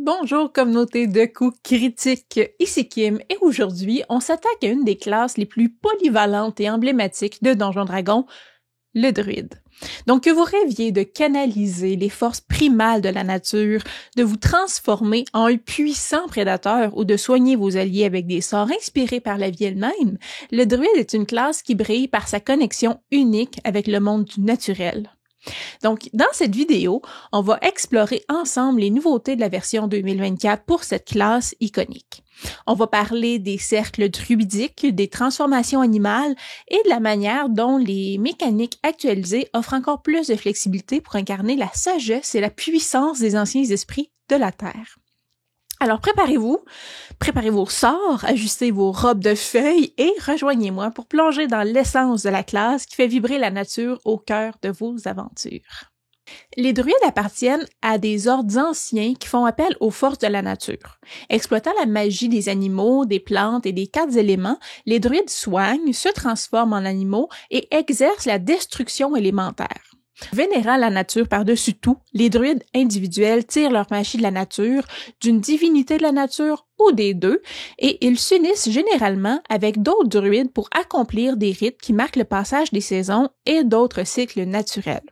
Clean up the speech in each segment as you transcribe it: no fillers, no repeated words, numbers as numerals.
Bonjour communauté de coups critiques, ici Kim et aujourd'hui on s'attaque à une des classes les plus polyvalentes et emblématiques de Donjons Dragons, le druide. Donc que vous rêviez de canaliser les forces primales de la nature, de vous transformer en un puissant prédateur ou de soigner vos alliés avec des sorts inspirés par la vie elle-même, le druide est une classe qui brille par sa connexion unique avec le monde du naturel. Donc, dans cette vidéo, on va explorer ensemble les nouveautés de la version 2024 pour cette classe iconique. On va parler des cercles druidiques, des transformations animales et de la manière dont les mécaniques actualisées offrent encore plus de flexibilité pour incarner la sagesse et la puissance des anciens esprits de la Terre. Alors préparez vos sorts, ajustez vos robes de feuilles et rejoignez-moi pour plonger dans l'essence de la classe qui fait vibrer la nature au cœur de vos aventures. Les druides appartiennent à des ordres anciens qui font appel aux forces de la nature. Exploitant la magie des animaux, des plantes et des 4 éléments, les druides soignent, se transforment en animaux et exercent la destruction élémentaire. Vénérant la nature par-dessus tout, les druides individuels tirent leur magie de la nature, d'une divinité de la nature ou des deux, et ils s'unissent généralement avec d'autres druides pour accomplir des rites qui marquent le passage des saisons et d'autres cycles naturels.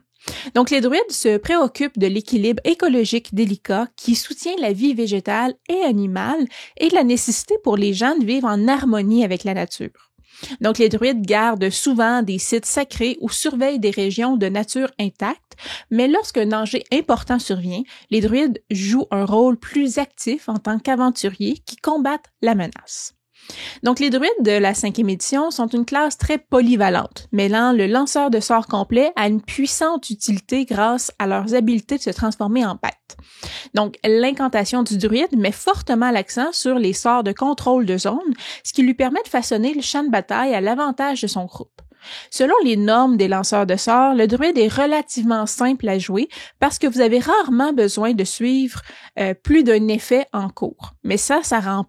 Donc les druides se préoccupent de l'équilibre écologique délicat qui soutient la vie végétale et animale et de la nécessité pour les gens de vivre en harmonie avec la nature. Donc, les druides gardent souvent des sites sacrés ou surveillent des régions de nature intactes, mais lorsqu'un danger important survient, les druides jouent un rôle plus actif en tant qu'aventuriers qui combattent la menace. Donc, les druides de la 5e édition sont une classe très polyvalente, mêlant le lanceur de sorts complet à une puissante utilité grâce à leurs habiletés de se transformer en bête. Donc, l'incantation du druide met fortement l'accent sur les sorts de contrôle de zone, ce qui lui permet de façonner le champ de bataille à l'avantage de son groupe. Selon les normes des lanceurs de sorts, le druide est relativement simple à jouer parce que vous avez rarement besoin de suivre plus d'un effet en cours. Mais ça rend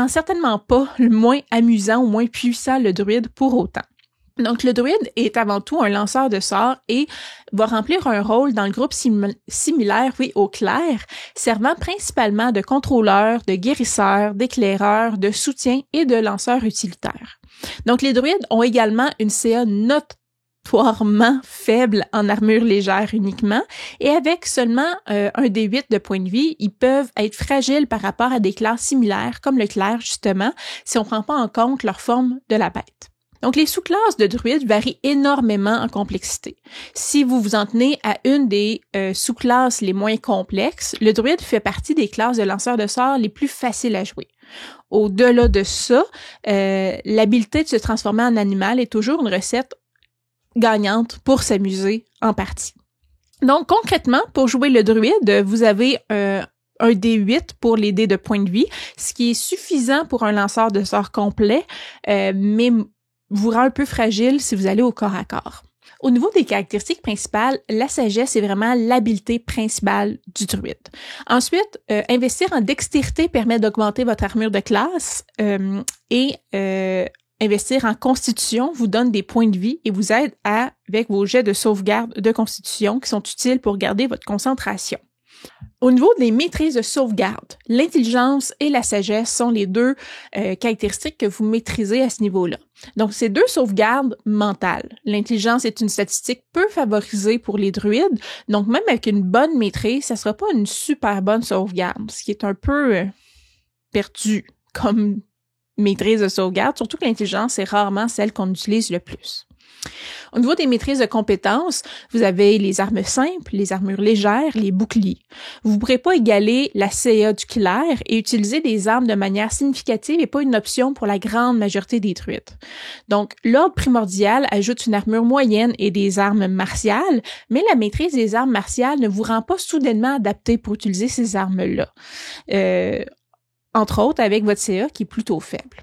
certainement pas le moins amusant ou moins puissant le druide pour autant. Donc, le druide est avant tout un lanceur de sorts et va remplir un rôle dans le groupe similaire, au clerc, servant principalement de contrôleur, de guérisseur, d'éclaireur, de soutien et de lanceur utilitaire. Donc, les druides ont également une CA notoirement faible en armure légère uniquement, et avec seulement un D8 de points de vie, ils peuvent être fragiles par rapport à des classes similaires, comme le clerc justement, si on prend pas en compte leur forme de la bête. Donc, les sous-classes de druides varient énormément en complexité. Si vous vous en tenez à une des sous-classes les moins complexes, le druide fait partie des classes de lanceurs de sorts les plus faciles à jouer. Au-delà de ça, l'habileté de se transformer en animal est toujours une recette gagnante pour s'amuser en partie. Donc, concrètement, pour jouer le druide, vous avez un D8 pour les dés de points de vie, ce qui est suffisant pour un lanceur de sorts complet, mais vous rend un peu fragile si vous allez au corps à corps. Au niveau des caractéristiques principales, la sagesse est vraiment l'habileté principale du druide. Ensuite, investir en dextérité permet d'augmenter votre armure de classe et investir en constitution vous donne des points de vie et vous aide avec vos jets de sauvegarde de constitution qui sont utiles pour garder votre concentration. Au niveau des maîtrises de sauvegarde, l'intelligence et la sagesse sont les deux caractéristiques que vous maîtrisez à ce niveau-là. Donc, c'est 2 sauvegardes mentales. L'intelligence est une statistique peu favorisée pour les druides, donc même avec une bonne maîtrise, ça sera pas une super bonne sauvegarde, ce qui est un peu perdu comme maîtrise de sauvegarde, surtout que l'intelligence est rarement celle qu'on utilise le plus. Au niveau des maîtrises de compétences, vous avez les armes simples, les armures légères, les boucliers. Vous ne pourrez pas égaler la CA du clerc et utiliser des armes de manière significative n'est pas une option pour la grande majorité des druides. Donc, l'ordre primordial ajoute une armure moyenne et des armes martiales, mais la maîtrise des armes martiales ne vous rend pas soudainement adapté pour utiliser ces armes-là. Entre autres, avec votre CA qui est plutôt faible.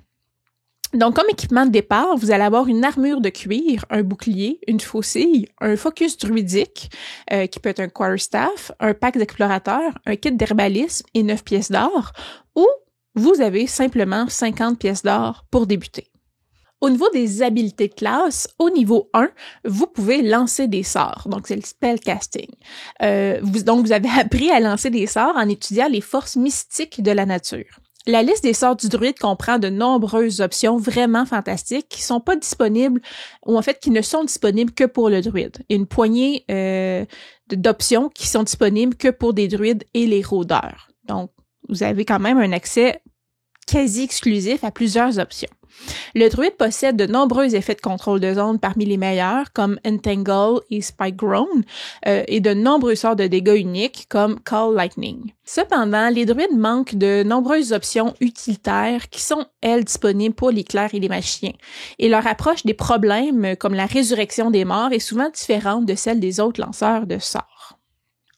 Donc, comme équipement de départ, vous allez avoir une armure de cuir, un bouclier, une faucille, un focus druidique, qui peut être un quarterstaff, un pack d'explorateur, un kit d'herbalisme et 9 pièces d'or, ou vous avez simplement 50 pièces d'or pour débuter. Au niveau des habiletés de classe, au niveau 1, vous pouvez lancer des sorts. Donc, c'est le spellcasting. Donc, vous avez appris à lancer des sorts en étudiant les forces mystiques de la nature. La liste des sorts du druide comprend de nombreuses options vraiment fantastiques qui sont pas disponibles, ou en fait qui ne sont disponibles que pour le druide. Il y a une poignée d'options qui sont disponibles que pour des druides et les rôdeurs. Donc, vous avez quand même un accès quasi exclusif à plusieurs options. Le druide possède de nombreux effets de contrôle de zone parmi les meilleurs, comme Entangle et Spike Grown, et de nombreux sorts de dégâts uniques, comme Call Lightning. Cependant, les druides manquent de nombreuses options utilitaires qui sont, elles, disponibles pour les clercs et les magiciens, et leur approche des problèmes, comme la résurrection des morts, est souvent différente de celle des autres lanceurs de sorts.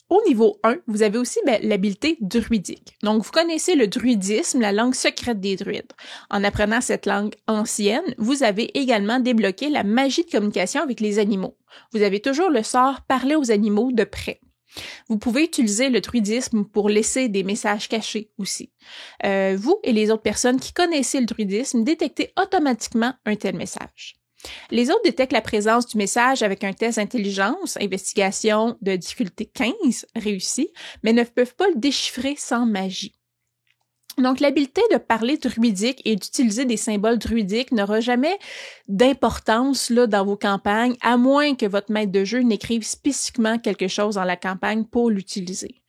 Au niveau 1, vous avez aussi l'habileté druidique. Donc, vous connaissez le druidisme, la langue secrète des druides. En apprenant cette langue ancienne, vous avez également débloqué la magie de communication avec les animaux. Vous avez toujours le sort « Parler aux animaux de près ». Vous pouvez utiliser le druidisme pour laisser des messages cachés aussi. Vous et les autres personnes qui connaissez le druidisme détectez automatiquement un tel message. Les autres détectent la présence du message avec un test d'intelligence, investigation de difficulté 15, réussi, mais ne peuvent pas le déchiffrer sans magie. Donc, l'habileté de parler druidique et d'utiliser des symboles druidiques n'aura jamais d'importance là dans vos campagnes, à moins que votre maître de jeu n'écrive spécifiquement quelque chose dans la campagne pour l'utiliser.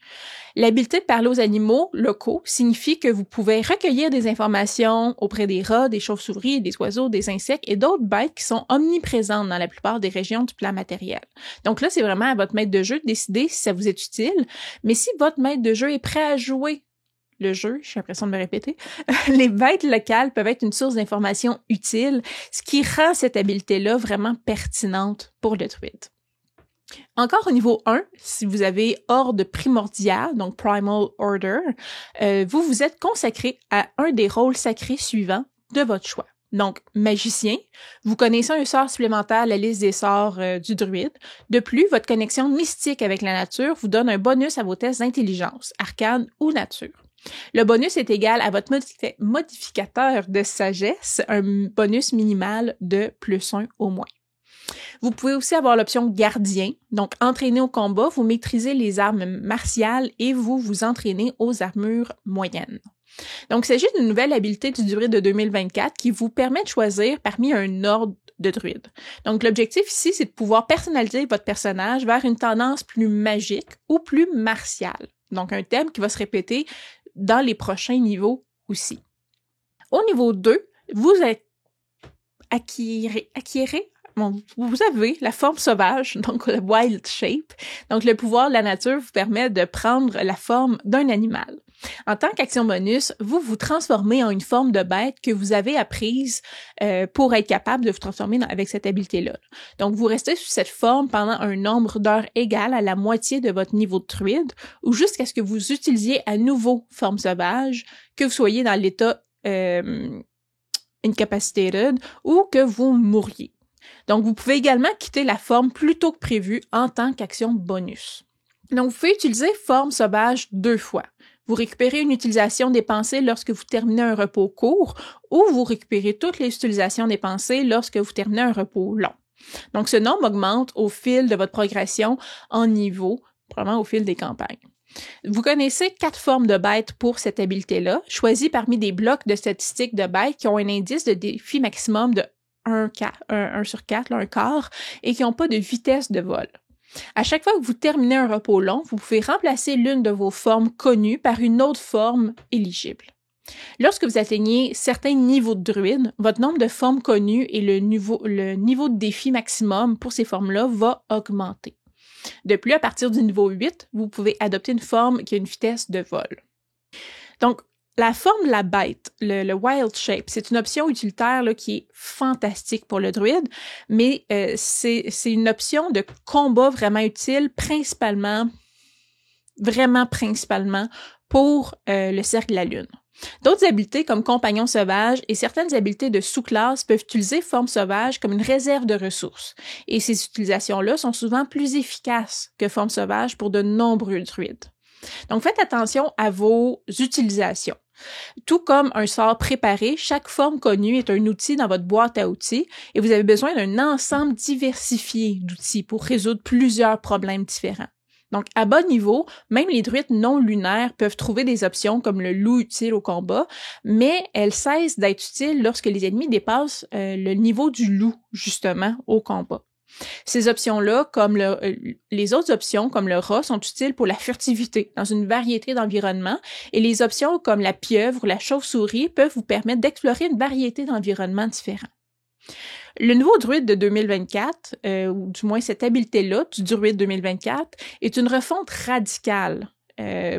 L'habileté de parler aux animaux locaux signifie que vous pouvez recueillir des informations auprès des rats, des chauves-souris, des oiseaux, des insectes et d'autres bêtes qui sont omniprésentes dans la plupart des régions du plan matériel. Donc là, c'est vraiment à votre maître de jeu de décider si ça vous est utile, mais si votre maître de jeu est prêt à jouer le jeu, j'ai l'impression de me répéter, les bêtes locales peuvent être une source d'information utile, ce qui rend cette habileté-là vraiment pertinente pour le druide. Encore au niveau 1, si vous avez Ordre primordial, donc Primal Order, vous vous êtes consacré à un des rôles sacrés suivants de votre choix. Donc, magicien, vous connaissez un sort supplémentaire à la liste des sorts du druide. De plus, votre connexion mystique avec la nature vous donne un bonus à vos tests d'intelligence, arcane ou nature. Le bonus est égal à votre modificateur de sagesse, un bonus minimal de +1 au moins. Vous pouvez aussi avoir l'option gardien, donc entraîné au combat, vous maîtrisez les armes martiales et vous vous entraînez aux armures moyennes. Donc, il s'agit d'une nouvelle habileté du druide de 2024 qui vous permet de choisir parmi un ordre de druides. Donc, l'objectif ici, c'est de pouvoir personnaliser votre personnage vers une tendance plus magique ou plus martiale. Donc, un thème qui va se répéter dans les prochains niveaux aussi. Au niveau 2, vous vous avez la forme sauvage, donc le wild shape. Donc, le pouvoir de la nature vous permet de prendre la forme d'un animal. En tant qu'action bonus, vous vous transformez en une forme de bête que vous avez apprise pour être capable de vous transformer avec cette habileté-là. Donc, vous restez sous cette forme pendant un nombre d'heures égal à la moitié de votre niveau de druide ou jusqu'à ce que vous utilisiez à nouveau forme sauvage, que vous soyez dans l'état incapacitated ou que vous mouriez. Donc, vous pouvez également quitter la forme plus tôt que prévu en tant qu'action bonus. Donc, vous pouvez utiliser forme sauvage 2 fois. Vous récupérez une utilisation dépensée lorsque vous terminez un repos court ou vous récupérez toutes les utilisations dépensées lorsque vous terminez un repos long. Donc, ce nombre augmente au fil de votre progression en niveau, probablement au fil des campagnes. Vous connaissez 4 formes de bêtes pour cette habileté-là, choisies parmi des blocs de statistiques de bêtes qui ont un indice de défi maximum de 1 sur 4, un quart, et qui n'ont pas de vitesse de vol. À chaque fois que vous terminez un repos long, vous pouvez remplacer l'une de vos formes connues par une autre forme éligible. Lorsque vous atteignez certains niveaux de druide, votre nombre de formes connues et le niveau de défi maximum pour ces formes-là va augmenter. De plus, à partir du niveau 8, vous pouvez adopter une forme qui a une vitesse de vol. Donc, la forme de la bête, le wild shape, c'est une option utilitaire là, qui est fantastique pour le druide, mais c'est une option de combat vraiment utile, principalement pour le cercle de la lune. D'autres habiletés comme compagnon sauvage et certaines habiletés de sous-classe peuvent utiliser forme sauvage comme une réserve de ressources. Et ces utilisations-là sont souvent plus efficaces que forme sauvage pour de nombreux druides. Donc, faites attention à vos utilisations. Tout comme un sort préparé, chaque forme connue est un outil dans votre boîte à outils et vous avez besoin d'un ensemble diversifié d'outils pour résoudre plusieurs problèmes différents. Donc, à bas niveau, même les druides non lunaires peuvent trouver des options comme le loup utile au combat, mais elles cessent d'être utiles lorsque les ennemis dépassent le niveau du loup, justement, au combat. Ces options-là, comme les autres options, comme le rat, sont utiles pour la furtivité dans une variété d'environnements, et les options comme la pieuvre ou la chauve-souris peuvent vous permettre d'explorer une variété d'environnements différents. Le nouveau druide de 2024, ou du moins cette habileté-là du druide 2024, est une refonte radicale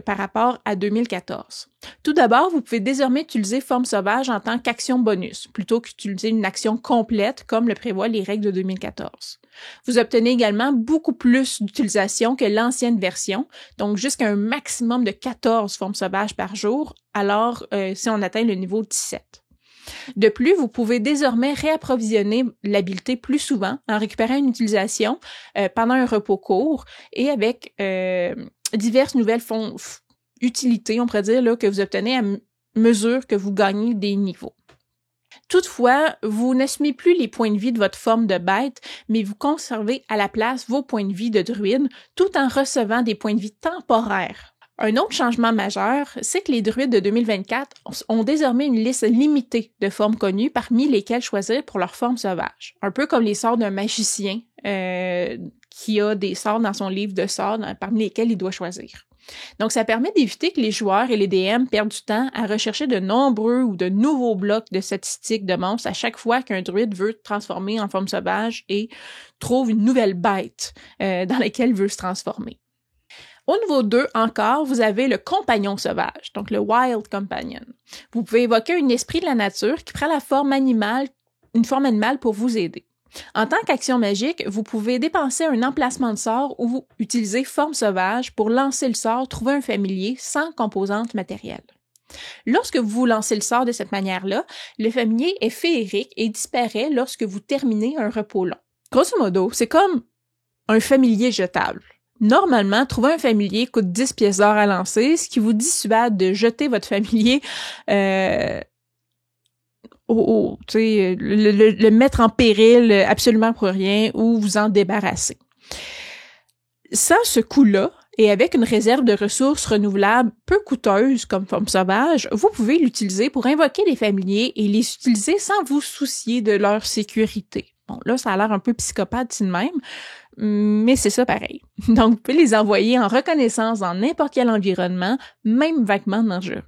par rapport à 2014. Tout d'abord, vous pouvez désormais utiliser forme sauvage en tant qu'action bonus, plutôt qu'utiliser une action complète comme le prévoient les règles de 2014. Vous obtenez également beaucoup plus d'utilisation que l'ancienne version, donc jusqu'à un maximum de 14 formes sauvages par jour, alors si on atteint le niveau 17. De plus, vous pouvez désormais réapprovisionner l'habileté plus souvent en récupérant une utilisation pendant un repos court et avec diverses nouvelles utilités, on pourrait dire, là, que vous obtenez à mesure que vous gagnez des niveaux. Toutefois, vous n'assumez plus les points de vie de votre forme de bête, mais vous conservez à la place vos points de vie de druide tout en recevant des points de vie temporaires. Un autre changement majeur, c'est que les druides de 2024 ont désormais une liste limitée de formes connues parmi lesquelles choisir pour leur forme sauvage. Un peu comme les sorts d'un magicien qui a des sorts dans son livre de sorts parmi lesquels il doit choisir. Donc, ça permet d'éviter que les joueurs et les DM perdent du temps à rechercher de nombreux ou de nouveaux blocs de statistiques de monstres à chaque fois qu'un druide veut transformer en forme sauvage et trouve une nouvelle bête dans laquelle il veut se transformer. Au niveau 2, encore, vous avez le compagnon sauvage, donc le Wild Companion. Vous pouvez évoquer un esprit de la nature qui prend la forme animale, une forme animale pour vous aider. En tant qu'action magique, vous pouvez dépenser un emplacement de sort ou vous utilisez forme sauvage pour lancer le sort, trouver un familier sans composante matérielle. Lorsque vous lancez le sort de cette manière-là, le familier est féerique et disparaît lorsque vous terminez un repos long. Grosso modo, c'est comme un familier jetable. Normalement, trouver un familier coûte 10 pièces d'or à lancer, ce qui vous dissuade de jeter votre familier le mettre en péril absolument pour rien ou vous en débarrasser. Sans ce coût-là, et avec une réserve de ressources renouvelables peu coûteuse comme forme sauvage, vous pouvez l'utiliser pour invoquer des familiers et les utiliser sans vous soucier de leur sécurité. Bon, là, ça a l'air un peu psychopathe si de même, mais c'est ça pareil. Donc, vous pouvez les envoyer en reconnaissance dans n'importe quel environnement, même vaguement dangereux.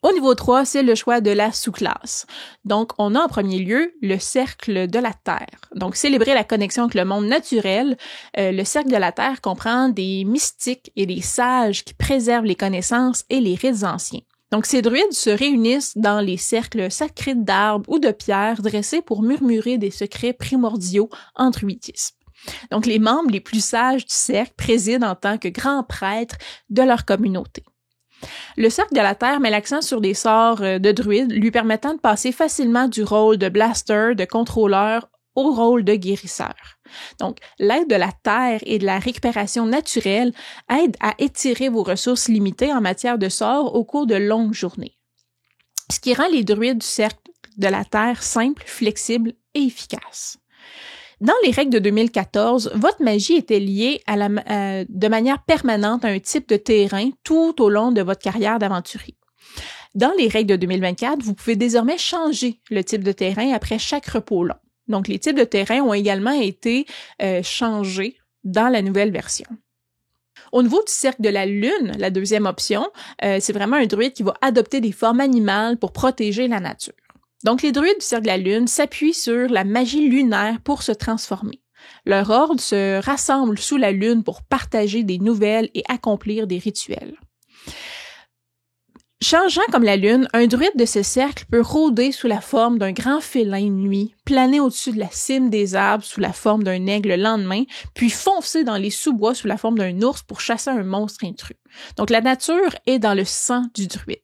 Au niveau 3, c'est le choix de la sous-classe. Donc, on a en premier lieu le cercle de la Terre. Donc, célébrer la connexion avec le monde naturel, le cercle de la Terre comprend des mystiques et des sages qui préservent les connaissances et les rites anciens. Donc, ces druides se réunissent dans les cercles sacrés d'arbres ou de pierres dressés pour murmurer des secrets primordiaux en druidisme. Donc, les membres les plus sages du cercle président en tant que grands prêtres de leur communauté. Le cercle de la Terre met l'accent sur des sorts de druides lui permettant de passer facilement du rôle de blaster, de contrôleur, au rôle de guérisseur. Donc, l'aide de la Terre et de la récupération naturelle aide à étirer vos ressources limitées en matière de sorts au cours de longues journées. Ce qui rend les druides du cercle de la Terre simples, flexibles et efficaces. Dans les règles de 2014, votre magie était liée de manière permanente à un type de terrain tout au long de votre carrière d'aventurier. Dans les règles de 2024, vous pouvez désormais changer le type de terrain après chaque repos long. Donc, les types de terrain ont également été changés dans la nouvelle version. Au niveau du cercle de la Lune, la deuxième option, c'est vraiment un druide qui va adopter des formes animales pour protéger la nature. Donc, les druides du cercle de la Lune s'appuient sur la magie lunaire pour se transformer. Leur ordre se rassemble sous la Lune pour partager des nouvelles et accomplir des rituels. Changeant comme la Lune, un druide de ce cercle peut rôder sous la forme d'un grand félin de nuit, planer au-dessus de la cime des arbres sous la forme d'un aigle le lendemain, puis foncer dans les sous-bois sous la forme d'un ours pour chasser un monstre intrus. Donc, la nature est dans le sang du druide.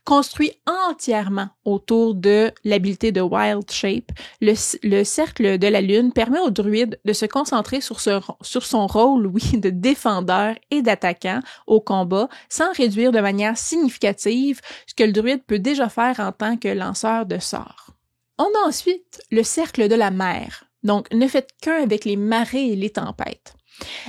Construit entièrement autour de l'habilité de Wild Shape, le cercle de la lune permet au druide de se concentrer sur son rôle, oui, de défendeur et d'attaquant au combat, sans réduire de manière significative ce que le druide peut déjà faire en tant que lanceur de sorts. On a ensuite le cercle de la mer, donc ne faites qu'un avec les marées et les tempêtes.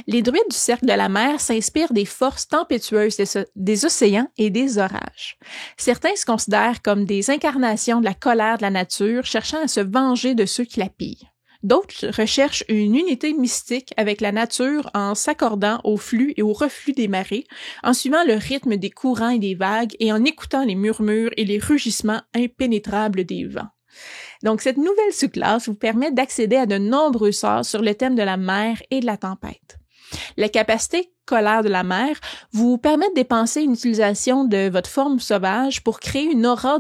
Les druides du cercle de la mer s'inspirent des forces tempétueuses des océans et des orages. Certains se considèrent comme des incarnations de la colère de la nature, cherchant à se venger de ceux qui la pillent. D'autres recherchent une unité mystique avec la nature en s'accordant au flux et au reflux des marées, en suivant le rythme des courants et des vagues et en écoutant les murmures et les rugissements impénétrables des vents. Donc, cette nouvelle sous-classe vous permet d'accéder à de nombreux sorts sur le thème de la mer et de la tempête. La capacité colère de la mer vous permet de dépenser une utilisation de votre forme sauvage pour créer une aura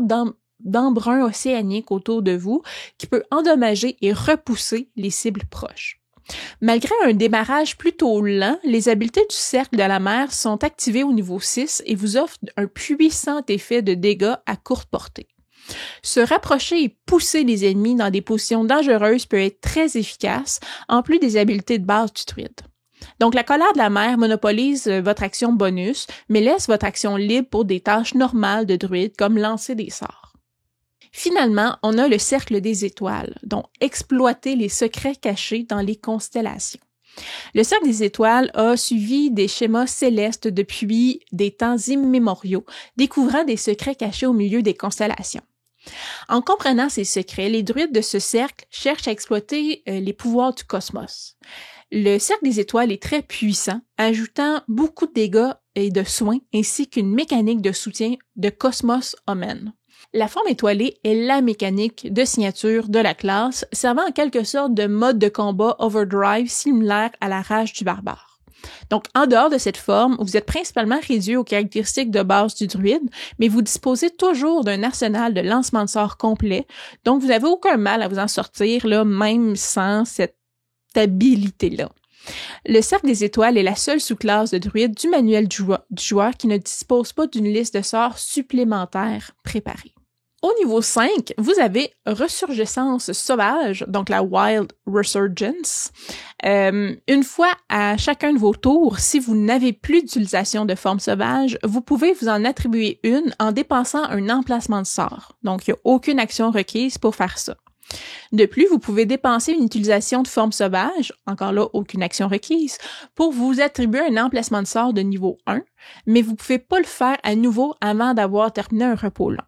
d'embrun océanique autour de vous qui peut endommager et repousser les cibles proches. Malgré un démarrage plutôt lent, les habiletés du cercle de la mer sont activées au niveau 6 et vous offrent un puissant effet de dégâts à courte portée. Se rapprocher et pousser les ennemis dans des positions dangereuses peut être très efficace, en plus des habiletés de base du druide. Donc, la colère de la mer monopolise votre action bonus, mais laisse votre action libre pour des tâches normales de druide, comme lancer des sorts. Finalement, on a le cercle des étoiles, dont exploiter les secrets cachés dans les constellations. Le cercle des étoiles a suivi des schémas célestes depuis des temps immémoriaux, découvrant des secrets cachés au milieu des constellations. En comprenant ces secrets, les druides de ce cercle cherchent à exploiter les pouvoirs du cosmos. Le cercle des étoiles est très puissant, ajoutant beaucoup de dégâts et de soins, ainsi qu'une mécanique de soutien de Cosmos Omen. La forme étoilée est la mécanique de signature de la classe, servant en quelque sorte de mode de combat overdrive similaire à la rage du barbare. Donc, en dehors de cette forme, vous êtes principalement réduit aux caractéristiques de base du druide, mais vous disposez toujours d'un arsenal de lancement de sorts complet, donc vous n'avez aucun mal à vous en sortir, là, même sans cette habilité-là. Le cercle des étoiles est la seule sous-classe de druide du manuel du joueur qui ne dispose pas d'une liste de sorts supplémentaires préparée. Au niveau 5, vous avez Ressurgescence sauvage, donc la Wild Resurgence. Une fois à chacun de vos tours, si vous n'avez plus d'utilisation de forme sauvage, vous pouvez vous en attribuer une en dépensant un emplacement de sort. Donc, il n'y a aucune action requise pour faire ça. De plus, vous pouvez dépenser une utilisation de forme sauvage, encore là, aucune action requise, pour vous attribuer un emplacement de sort de niveau 1, mais vous ne pouvez pas le faire à nouveau avant d'avoir terminé un repos long.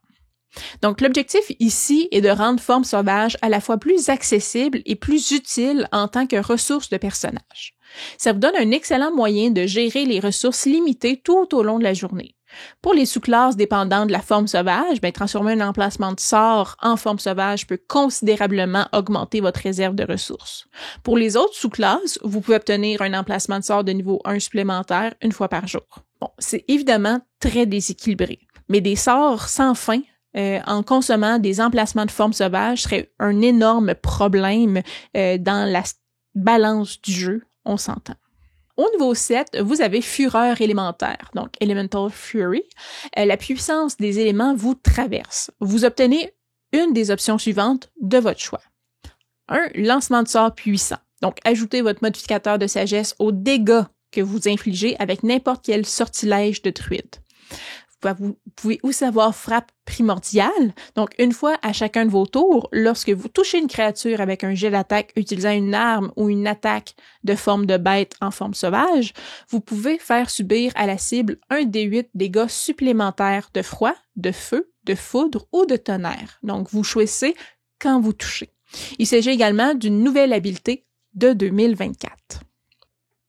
Donc, l'objectif ici est de rendre forme sauvage à la fois plus accessible et plus utile en tant que ressource de personnage. Ça vous donne un excellent moyen de gérer les ressources limitées tout au long de la journée. Pour les sous-classes dépendantes de la forme sauvage, transformer un emplacement de sort en forme sauvage peut considérablement augmenter votre réserve de ressources. Pour les autres sous-classes, vous pouvez obtenir un emplacement de sort de niveau 1 supplémentaire une fois par jour. Bon, c'est évidemment très déséquilibré, mais des sorts sans fin en consommant des emplacements de forme sauvage serait un énorme problème dans la balance du jeu, on s'entend. Au niveau 7, vous avez Fureur élémentaire, donc Elemental Fury. La puissance des éléments vous traverse. Vous obtenez une des options suivantes de votre choix. 1. Lancement de sort puissant. Donc, ajoutez votre modificateur de sagesse aux dégâts que vous infligez avec n'importe quel sortilège de druide. Vous pouvez aussi avoir frappe primordiale. Donc, une fois à chacun de vos tours, lorsque vous touchez une créature avec un jet d'attaque utilisant une arme ou une attaque de forme de bête en forme sauvage, vous pouvez faire subir à la cible un D8 dégâts supplémentaires de froid, de feu, de foudre ou de tonnerre. Donc, vous choisissez quand vous touchez. Il s'agit également d'une nouvelle habileté de 2024.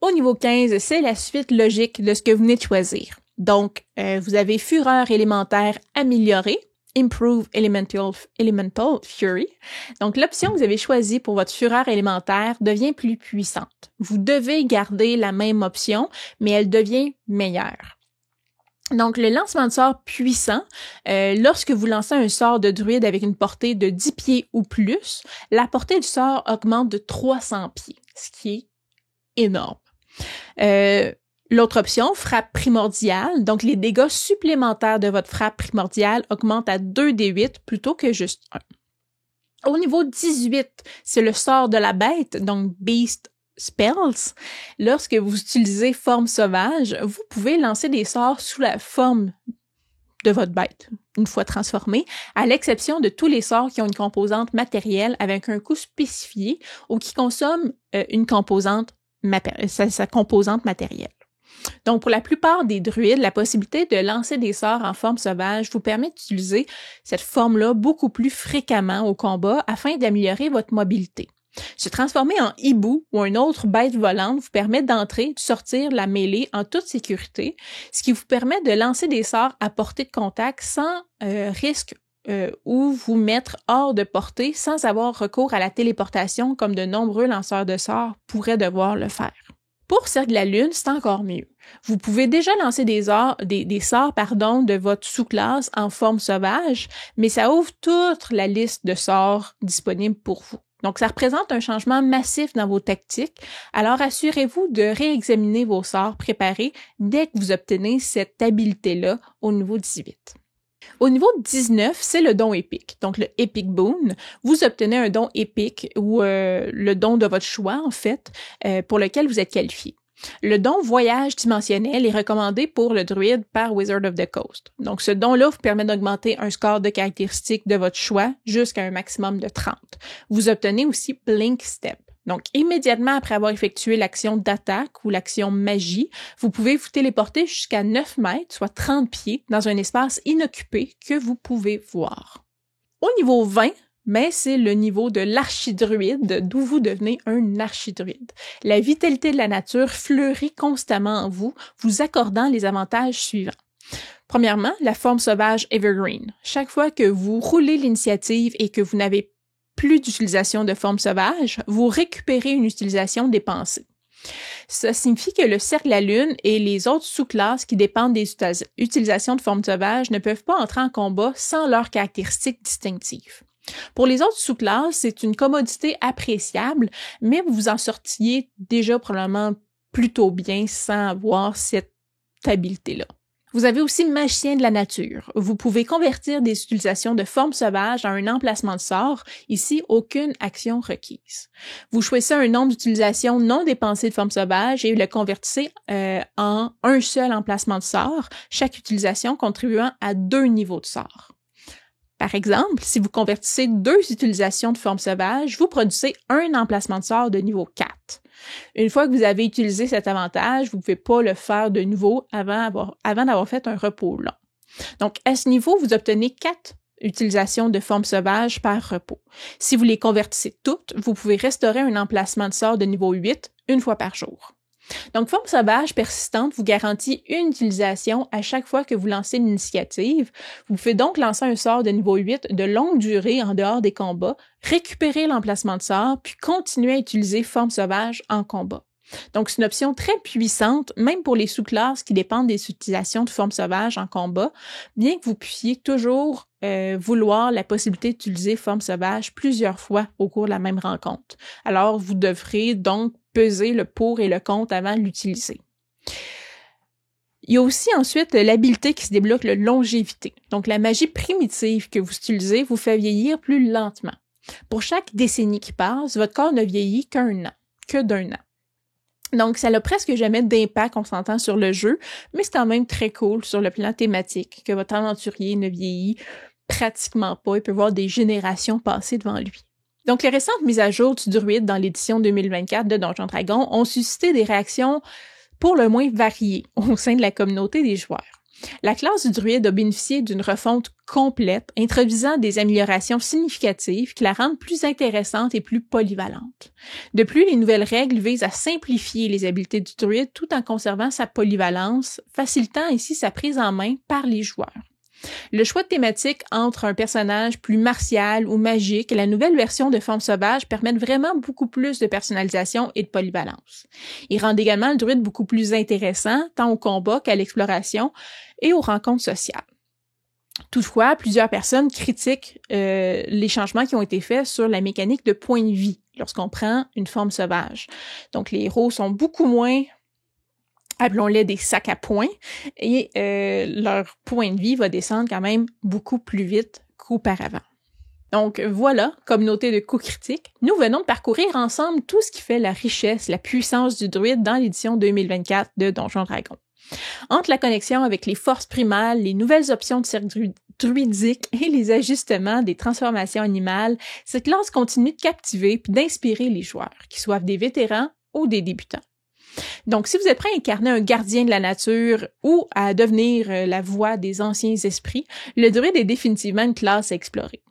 Au niveau 15, c'est la suite logique de ce que vous venez de choisir. Donc, vous avez Fureur élémentaire améliorée, Improve Elemental Fury. Donc, l'option que vous avez choisie pour votre Fureur élémentaire devient plus puissante. Vous devez garder la même option, mais elle devient meilleure. Donc, le lancement de sort puissant, lorsque vous lancez un sort de druide avec une portée de 10 pieds ou plus, la portée du sort augmente de 300 pieds, ce qui est énorme. L'autre option, frappe primordiale, donc les dégâts supplémentaires de votre frappe primordiale augmentent à 2d8 plutôt que juste 1. Au niveau 18, c'est le sort de la bête, donc Beast Spells. Lorsque vous utilisez forme sauvage, vous pouvez lancer des sorts sous la forme de votre bête, une fois transformée, à l'exception de tous les sorts qui ont une composante matérielle avec un coût spécifié ou qui consomment sa composante matérielle. Donc, pour la plupart des druides, la possibilité de lancer des sorts en forme sauvage vous permet d'utiliser cette forme-là beaucoup plus fréquemment au combat afin d'améliorer votre mobilité. Se transformer en hibou ou une autre bête volante vous permet d'entrer et de sortir la mêlée en toute sécurité, ce qui vous permet de lancer des sorts à portée de contact sans risque ou vous mettre hors de portée sans avoir recours à la téléportation comme de nombreux lanceurs de sorts pourraient devoir le faire. Pour Cercle de la Lune, c'est encore mieux. Vous pouvez déjà lancer des sorts de votre sous-classe en forme sauvage, mais ça ouvre toute la liste de sorts disponibles pour vous. Donc, ça représente un changement massif dans vos tactiques, alors assurez-vous de réexaminer vos sorts préparés dès que vous obtenez cette habileté-là au niveau 18. Au niveau 19, c'est le don épique, donc le Epic Boon. Vous obtenez un don épique ou le don de votre choix, en fait, pour lequel vous êtes qualifié. Le don voyage dimensionnel est recommandé pour le druide par Wizard of the Coast. Donc, ce don-là vous permet d'augmenter un score de caractéristiques de votre choix jusqu'à un maximum de 30. Vous obtenez aussi Blink Step. Donc, immédiatement après avoir effectué l'action d'attaque ou l'action magie, vous pouvez vous téléporter jusqu'à 9 mètres, soit 30 pieds, dans un espace inoccupé que vous pouvez voir. Au niveau 20, c'est le niveau de l'archidruide, d'où vous devenez un archidruide. La vitalité de la nature fleurit constamment en vous, vous accordant les avantages suivants. Premièrement, la forme sauvage Evergreen. Chaque fois que vous roulez l'initiative et que vous n'avez plus d'utilisation de forme sauvage, vous récupérez une utilisation dépensée. Ça signifie que le cercle de la lune et les autres sous-classes qui dépendent des utilisations de forme sauvage ne peuvent pas entrer en combat sans leurs caractéristiques distinctives. Pour les autres sous-classes, c'est une commodité appréciable, mais vous vous en sortiez déjà probablement plutôt bien sans avoir cette habileté-là. Vous avez aussi magicien de la nature. Vous pouvez convertir des utilisations de forme sauvage en un emplacement de sort. Ici, aucune action requise. Vous choisissez un nombre d'utilisations non dépensées de forme sauvage et le convertissez en un seul emplacement de sort, chaque utilisation contribuant à 2 niveaux de sort. Par exemple, si vous convertissez 2 utilisations de forme sauvage, vous produisez un emplacement de sort de niveau 4. Une fois que vous avez utilisé cet avantage, vous ne pouvez pas le faire de nouveau avant d'avoir fait un repos long. Donc, à ce niveau, vous obtenez 4 utilisations de forme sauvage par repos. Si vous les convertissez toutes, vous pouvez restaurer un emplacement de sort de niveau 8 une fois par jour. Donc, forme sauvage persistante vous garantit une utilisation à chaque fois que vous lancez l'initiative. Vous pouvez donc lancer un sort de niveau 8 de longue durée en dehors des combats, récupérer l'emplacement de sort, puis continuer à utiliser forme sauvage en combat. Donc, c'est une option très puissante, même pour les sous-classes qui dépendent des utilisations de forme sauvage en combat, bien que vous puissiez toujours vouloir la possibilité d'utiliser forme sauvage plusieurs fois au cours de la même rencontre. Alors, vous devrez donc peser le pour et le contre avant de l'utiliser. Il y a aussi ensuite l'habileté qui se débloque, le longévité. Donc, la magie primitive que vous utilisez vous fait vieillir plus lentement. Pour chaque décennie qui passe, votre corps ne vieillit que d'un an. Donc, ça n'a presque jamais d'impact, on s'entend, sur le jeu, mais c'est quand même très cool sur le plan thématique que votre aventurier ne vieillit pratiquement pas. Il peut voir des générations passer devant lui. Donc, les récentes mises à jour du druide dans l'édition 2024 de Donjons Dragons ont suscité des réactions pour le moins variées au sein de la communauté des joueurs. La classe du druide a bénéficié d'une refonte complète, introduisant des améliorations significatives qui la rendent plus intéressante et plus polyvalente. De plus, les nouvelles règles visent à simplifier les habiletés du druide tout en conservant sa polyvalence, facilitant ainsi sa prise en main par les joueurs. Le choix de thématique entre un personnage plus martial ou magique et la nouvelle version de Forme Sauvage permettent vraiment beaucoup plus de personnalisation et de polyvalence. Ils rendent également le druide beaucoup plus intéressant, tant au combat qu'à l'exploration et aux rencontres sociales. Toutefois, plusieurs personnes critiquent les changements qui ont été faits sur la mécanique de points de vie lorsqu'on prend une forme sauvage. Donc, les héros sont beaucoup moins appelons-les des sacs à points, et leur point de vie va descendre quand même beaucoup plus vite qu'auparavant. Donc voilà, communauté de coups critiques, nous venons de parcourir ensemble tout ce qui fait la richesse, la puissance du druide dans l'édition 2024 de Donjons Dragons. Entre la connexion avec les forces primales, les nouvelles options de cercle druidique et les ajustements des transformations animales, cette classe continue de captiver puis d'inspirer les joueurs, qu'ils soient des vétérans ou des débutants. Donc, si vous êtes prêt à incarner un gardien de la nature ou à devenir la voix des anciens esprits, le druide est définitivement une classe à explorer.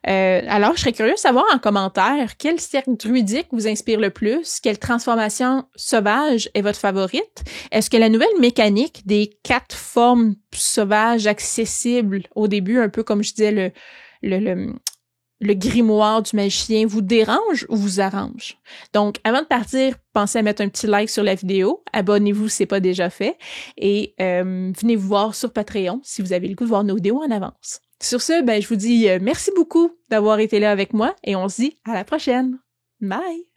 Alors, je serais curieux de savoir en commentaire quel cercle druidique vous inspire le plus, quelle transformation sauvage est votre favorite. Est-ce que la nouvelle mécanique des 4 formes sauvages accessibles au début, un peu comme je disais le grimoire du magicien, vous dérange ou vous arrange? Donc, avant de partir, pensez à mettre un petit like sur la vidéo, abonnez-vous si c'est pas déjà fait, et venez vous voir sur Patreon si vous avez le goût de voir nos vidéos en avance. Sur ce, je vous dis merci beaucoup d'avoir été là avec moi et on se dit à la prochaine. Bye!